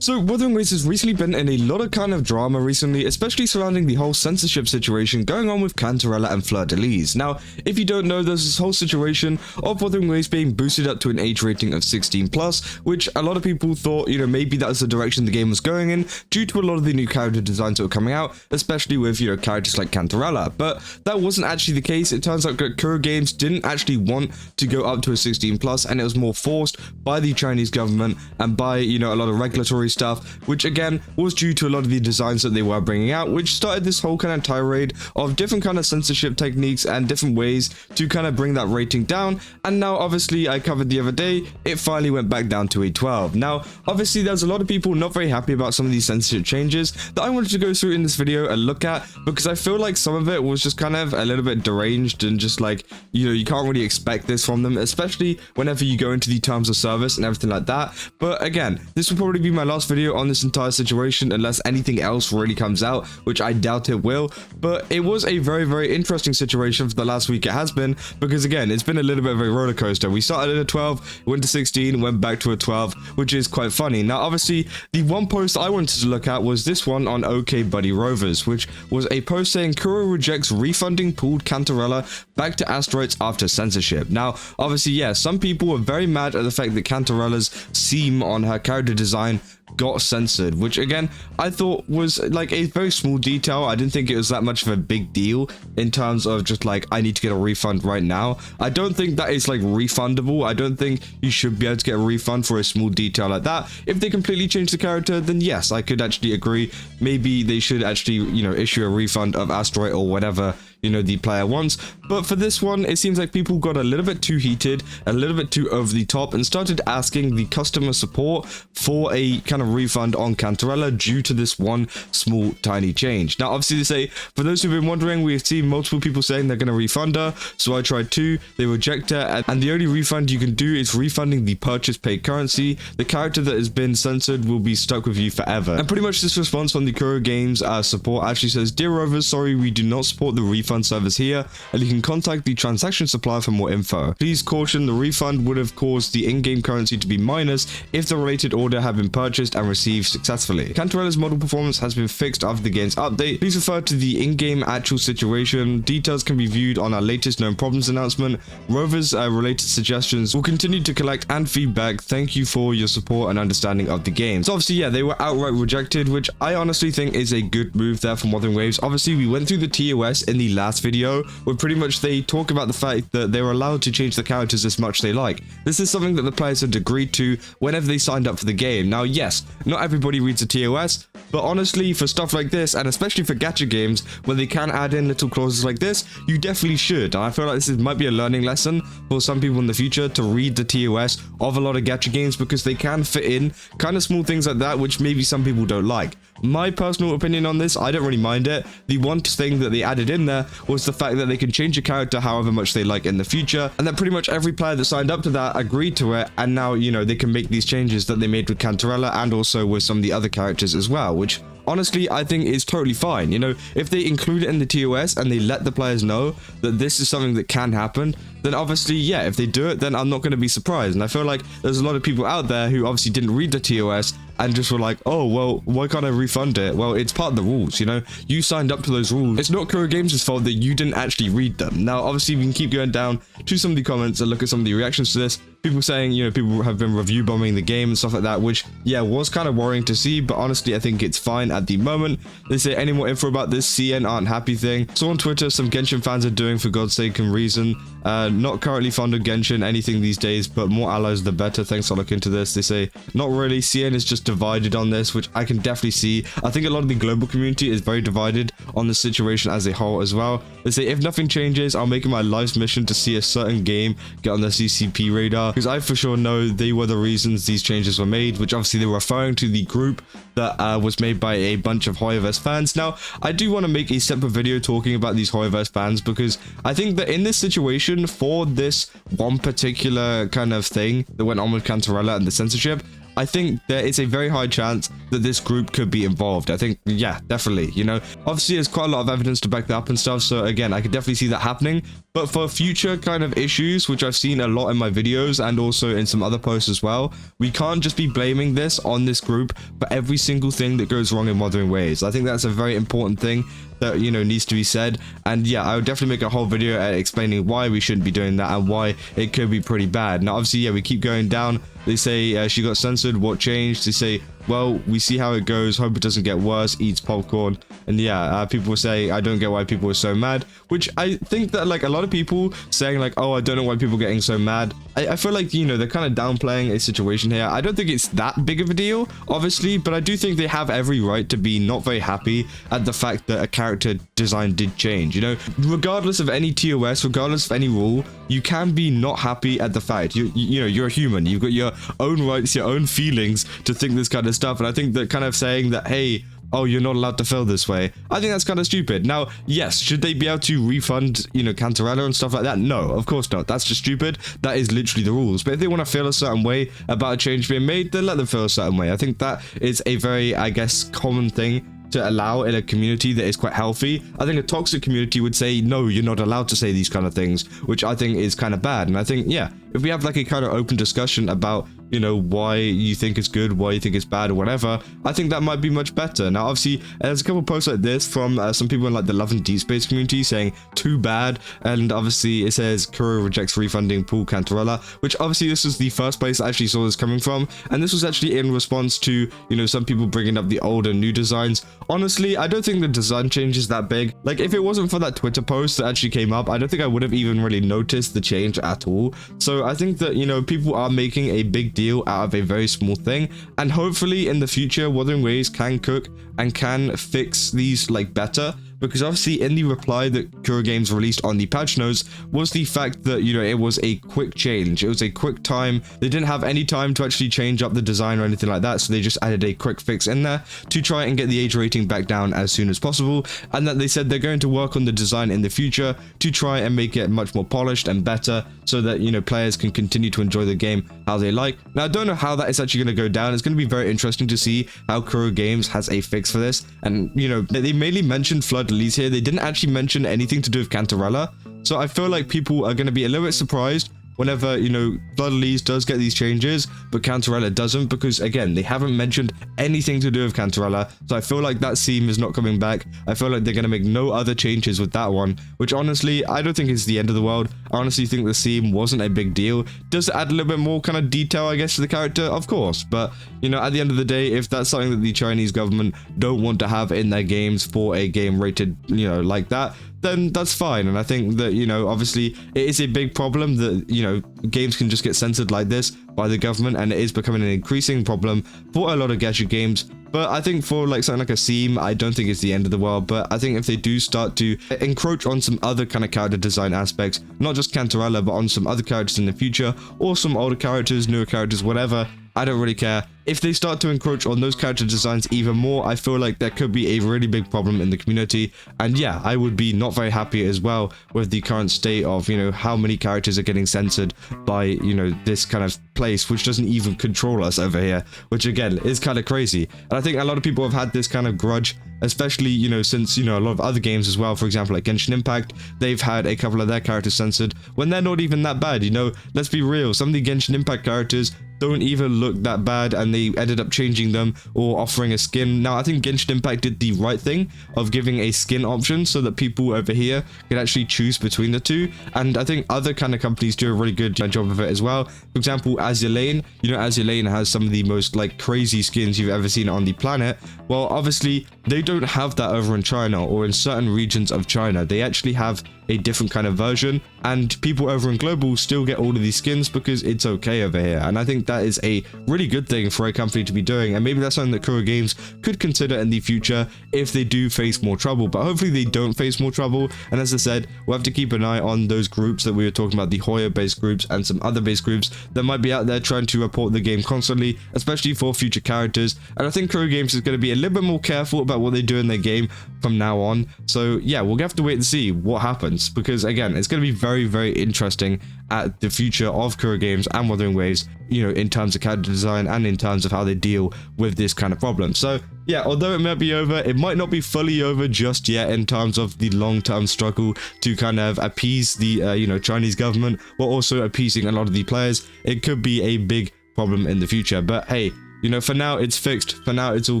So Wuthering Waves has recently been in a lot of kind of drama recently, especially surrounding the whole censorship situation going on with Cantarella and Fleurdelys. Now, if you don't know, there's this whole situation of Wuthering Waves being boosted up to an age rating of 16+, which a lot of people thought, maybe that's the direction the game was going in due to a lot of the new character designs that were coming out, especially with, characters like Cantarella. But that wasn't actually the case. It turns out that Kuro games didn't actually want to go up to a 16+, and it was more forced by the Chinese government and by, a lot of regulatory stuff, which again was due to a lot of the designs that they were bringing out, which started this whole kind of tirade of different kind of censorship techniques and different ways to kind of bring that rating down. And now, obviously, I covered the other day, it finally went back down to a 12. Now, obviously, there's a lot of people not very happy about some of these censorship changes that I wanted to go through in this video and look at, because I feel like some of it was just kind of a little bit deranged and just like, you can't really expect this from them, especially whenever you go into the terms of service and everything like that. But again, this will probably be my last video on this entire situation unless anything else really comes out, which I doubt it will. But it was a very, very interesting situation for the last week it has been, because again, it's been a little bit of a roller coaster. We started at a 12, went to 16, went back to a 12, which is quite funny. Now, obviously, the one post I wanted to look at was this one on OK Buddy Rovers, which was a post saying Kuro rejects refunding pooled Cantarella back to asteroids after censorship. Now, obviously, yeah, some people were very mad at the fact that Cantarella's seam on her character design got censored, which again I thought was like a very small detail. I didn't think it was that much of a big deal in terms of just like, I need to get a refund right now. I don't think that is like refundable. I don't think you should be able to get a refund for a small detail like that. If they completely change the character, then yes, I could actually agree. Maybe they should actually, issue a refund of asteroid or whatever the player wants. But for this one, it seems like people got a little bit too heated, a little bit too over the top, and started asking the customer support for a kind of refund on Cantarella due to this one small tiny change. Now, obviously, they say, for those who've been wondering, we've seen multiple people saying they're going to refund her, so I tried to. They reject her, and the only refund you can do is refunding the purchase paid currency. The character that has been censored will be stuck with you forever. And pretty much this response from the Kuro Games support actually says, "Dear Rovers, sorry, we do not support the refund service here, and you can contact the transaction supplier for more info. Please caution, the refund would have caused the in-game currency to be minus if the related order had been purchased and received successfully. Cantarella's model performance has been fixed after the game's update. Please refer to the in-game actual situation. Details can be viewed on our latest known problems announcement. Rovers related suggestions will continue to collect and feedback. Thank you for your support and understanding of the game." So obviously, yeah, they were outright rejected, which I honestly think is a good move there from Wuthering Waves. Obviously, we went through the TOS in the last video, where pretty much they talk about the fact that they were allowed to change the characters as much as they like. This is something that the players had agreed to whenever they signed up for the game. Now, yes, not everybody reads the TOS, but honestly, for stuff like this, and especially for gacha games, where they can add in little clauses like this, you definitely should. And I feel like might be a learning lesson for some people in the future to read the TOS of a lot of gacha games, because they can fit in kind of small things like that, which maybe some people don't like. My personal opinion on this, I don't really mind it. The one thing that they added in there was the fact that they can change a character however much they like in the future, and that pretty much every player that signed up to that agreed to it, and now, they can make these changes that they made with Cantarella and also with some of the other characters as well, which honestly, I think is totally fine. If they include it in the TOS and they let the players know that this is something that can happen, then obviously, yeah, if they do it, then I'm not going to be surprised. And I feel like there's a lot of people out there who obviously didn't read the TOS and just were like, oh, well, why can't I refund it? Well, it's part of the rules, You signed up to those rules. It's not Kuro Games' fault that you didn't actually read them. Now, obviously, we can keep going down to some of the comments and look at some of the reactions to this. People saying, people have been review bombing the game and stuff like that, which, yeah, was kind of worrying to see, but honestly, I think it's fine at the moment. They say, any more info about this CN aren't happy thing? So on Twitter, some Genshin fans are doing for God's sake and reason. Not currently fond of Genshin anything these days, but more allies the better. Thanks for looking into this. They say, not really. CN is just divided on this, which I can definitely see. I think a lot of the global community is very divided on the situation as a whole as well. They say, if nothing changes, I'll make it my life's mission to see a certain game get on the CCP radar, because I for sure know they were the reasons these changes were made, which obviously they were referring to the group that was made by a bunch of Hoyoverse fans. Now, I do want to make a separate video talking about these Hoyoverse fans, because I think that in this situation, for this one particular kind of thing that went on with Cantarella and the censorship, I think there is a very high chance that this group could be involved. I think, yeah, definitely, you know, obviously there's quite a lot of evidence to back that up and stuff. So again, I could definitely see that happening. But for future kind of issues, which I've seen a lot in my videos and also in some other posts as well, we can't just be blaming this on this group for every single thing that goes wrong in Wuthering Waves. I think that's a very important thing that, you know, needs to be said. And yeah, I would definitely make a whole video explaining why we shouldn't be doing that and why it could be pretty bad. Now, obviously, yeah, we keep going down. They say she got censored. What changed? They say, well, we see how it goes. Hope it doesn't get worse. Eats popcorn. And yeah, people say, I don't get why people are so mad, which I think that like a lot of people saying like, oh, I don't know why people are getting so mad. I feel like, you know, they're kind of downplaying a situation here. I don't think it's that big of a deal, obviously, but I do think they have every right to be not very happy at the fact that a character design did change. You know, regardless of any TOS, regardless of any rule, you can be not happy at the fact. You know, you're a human. You've got your own rights, your own feelings to think this kind of stuff. And I think that kind of saying that, hey, oh, you're not allowed to feel this way, I think that's kind of stupid. Now, yes, should they be able to refund, you know, Cantarella and stuff like that? No, of course not. That's just stupid. That is literally the rules. But if they want to feel a certain way about a change being made, then let them feel a certain way. I think that is a very, I guess, common thing to allow in a community that is quite healthy. I think a toxic community would say, no, you're not allowed to say these kind of things, which I think is kind of bad. And I think, yeah, if we have like a kind of open discussion about, you know, why you think it's good, why you think it's bad or whatever, I think that might be much better. Now, obviously, there's a couple of posts like this from some people in like the Love and Deep Space community saying too bad. And obviously it says Kuro rejects refunding pool Cantarella, which obviously this is the first place I actually saw this coming from. And this was actually in response to, you know, some people bringing up the old and new designs. Honestly, I don't think the design change is that big. Like, if it wasn't for that Twitter post that actually came up, I don't think I would have even really noticed the change at all. So I think that, you know, people are making a big deal out of a very small thing, and hopefully in the future Wuthering Waves can cook and can fix these like better. Because obviously in the reply that Kuro Games released on the patch notes was the fact that, you know, it was a quick change. It was a quick time. They didn't have any time to actually change up the design or anything like that. So they just added a quick fix in there to try and get the age rating back down as soon as possible. And that they said they're going to work on the design in the future to try and make it much more polished and better so that, you know, players can continue to enjoy the game how they like. Now, I don't know how that is actually going to go down. It's going to be very interesting to see how Kuro Games has a fix for this. And, you know, they mainly mentioned Fleurdelys here. They didn't actually mention anything to do with Cantarella. So I feel like people are going to be a little bit surprised whenever, you know, Fleurdelys does get these changes, but Cantarella doesn't, because again, they haven't mentioned anything to do with Cantarella. So I feel like that seam is not coming back. I feel like they're going to make no other changes with that one, which honestly, I don't think is the end of the world. I honestly think the seam wasn't a big deal. Does it add a little bit more kind of detail, I guess, to the character? Of course. But, you know, at the end of the day, if that's something that the Chinese government don't want to have in their games for a game rated, you know, like that, then that's fine. And I think that, you know, obviously it is a big problem that, you know, games can just get censored like this by the government, and it is becoming an increasing problem for a lot of gadget games. But I think for like something like a seam, I don't think it's the end of the world. But I think if they do start to encroach on some other kind of character design aspects, not just Cantarella, but on some other characters in the future, or some older characters, newer characters, whatever, I don't really care. If they start to encroach on those character designs even more, I feel like there could be a really big problem in the community. And yeah, I would be not very happy as well with the current state of, you know, how many characters are getting censored by, you know, this kind of place, which doesn't even control us over here, which again is kind of crazy. And I think a lot of people have had this kind of grudge, especially, you know, since, you know, a lot of other games as well. For example, like Genshin Impact, they've had a couple of their characters censored when they're not even that bad. You know, let's be real, some of the Genshin Impact characters don't even look that bad, and they ended up changing them or offering a skin. Now, I think Genshin Impact did the right thing of giving a skin option so that people over here can actually choose between the two. And I think other kind of companies do a really good job of it as well. For example, Azure Lane, you know, Azure Lane has some of the most like crazy skins you've ever seen on the planet. Well, obviously they don't have that over in China or in certain regions of China. They actually have a different kind of version, and people over in global still get all of these skins because it's okay over here. And I think that is a really good thing for a company to be doing, and maybe that's something that Kuro Games could consider in the future if they do face more trouble. But hopefully they don't face more trouble. And as I said, we'll have to keep an eye on those groups that we were talking about, the Hoya based groups and some other based groups that might be out there trying to report the game constantly, especially for future characters. And I think Kuro Games is going to be a little bit more careful about what they do in their game, from now on. So yeah, we'll have to wait and see what happens, because again, it's going to be very, very interesting at the future of Kuro Games and Wuthering Waves, you know, in terms of character design and in terms of how they deal with this kind of problem. So yeah, although it might be over, it might not be fully over just yet in terms of the long-term struggle to kind of appease the you know, Chinese government, while also appeasing a lot of the players. It could be a big problem in the future, but hey, you know, for now it's fixed, for now it's all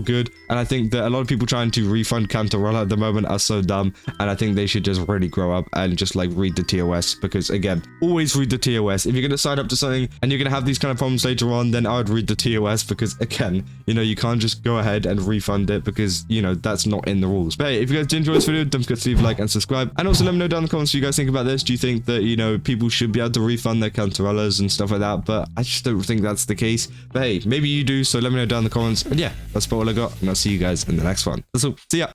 good. And I think that a lot of people trying to refund Cantarella at the moment are so dumb, and I think they should just really grow up and just like read the TOS, because again, always read the TOS. If you're going to sign up to something and you're going to have these kind of problems later on, then I would read the TOS, because again, you know, you can't just go ahead and refund it, because, you know, that's not in the rules. But hey, if you guys did enjoy this video, don't forget to leave a like and subscribe, and also let me know down in the comments what you guys think about this. Do you think that, you know, people should be able to refund their Cantarellas and stuff like that? But I just don't think that's the case. But hey, maybe you do, so let me know down in the comments. And yeah, that's about all I got, and I'll see you guys in the next one. That's all. See ya.